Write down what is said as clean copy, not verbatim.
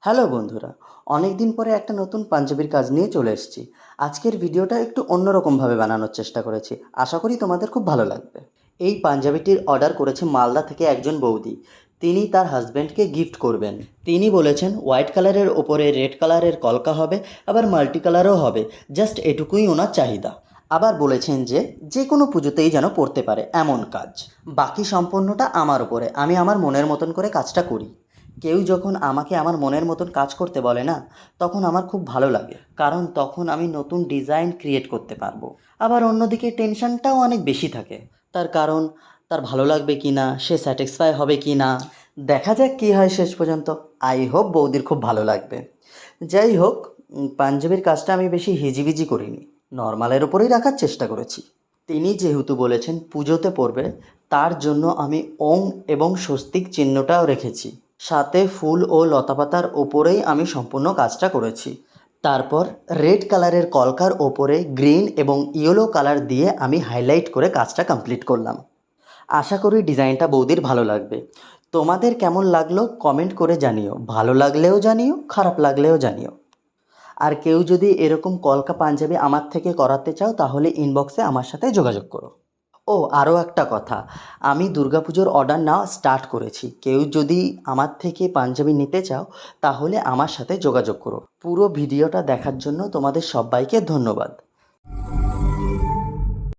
Hello বন্ধুরা, অনেক দিন পরে একটা নতুন পাঞ্জাবির কাজ নিয়ে চলে এসেছি। আজকের ভিডিওটা একটু অন্যরকমভাবে বানানোর চেষ্টা করেছি। আশা করি তোমাদের খুব ভালো লাগবে। এই পাঞ্জাবিটির অর্ডার করেছে মালদা থেকে একজন বৌদি। তিনি তার হাজব্যান্ডকে গিফট করবেন। তিনি বলেছেন হোয়াইট কালারের ওপরে রেড কালারের কলকা হবে, আবার মাল্টি কালারও হবে। জাস্ট এটুকুই ওনার চাহিদা। আবার বলেছেন যে যে কোনো পুজোতেই যেন পড়তে পারে এমন কাজ। বাকি সম্পূর্ণটা আমার উপরে, আমি আমার মনের মতন করে কাজটা করি। কেউ যখন আমাকে আমার মনের মতন কাজ করতে বলে না, তখন আমার খুব ভালো লাগে, কারণ তখন আমি নতুন ডিজাইন ক্রিয়েট করতে পারবো। আবার অন্যদিকে টেনশনটাও অনেক বেশি থাকে, তার কারণ তার ভালো লাগবে কি না, সে স্যাটিসফাই হবে কি না। দেখা যাক কী হয় শেষ পর্যন্ত। আই হোপ বৌদির খুব ভালো লাগবে। যাই হোক, পাঞ্জাবির কাজটা আমি বেশি হিজিবিজি করিনি, নর্মালের ওপরেই রাখার চেষ্টা করেছি। তিনি যেহেতু বলেছেন পুজোতে পড়বে, তার জন্য আমি ওম এবং স্বস্তিক চিহ্নটাও রেখেছি। সাথে ফুল ও লতাপাতার ওপরেই আমি সম্পূর্ণ কাজটা করেছি। তারপর রেড কালারের কলকার ওপরে গ্রিন এবং ইয়েলো কালার দিয়ে আমি হাইলাইট করে কাজটা কমপ্লিট করলাম। আশা করি ডিজাইনটা বৌদির ভালো লাগবে। তোমাদের কেমন লাগলো কমেন্ট করে জানিও, ভালো লাগলেও জানিও, খারাপ লাগলেও জানিও। আর কেউ যদি এরকম কলকা পাঞ্জাবি আমার থেকে করাতে চাও তাহলে ইনবক্সে আমার সাথে যোগাযোগ করো। ও আরও একটা কথা, আমি দুর্গাপুজোর অর্ডার নেওয়া স্টার্ট করেছি। কেউ যদি আমার থেকে পাঞ্জাবি নিতে চাও তাহলে আমার সাথে যোগাযোগ করো। পুরো ভিডিওটা দেখার জন্য তোমাদের সবাইকে ধন্যবাদ।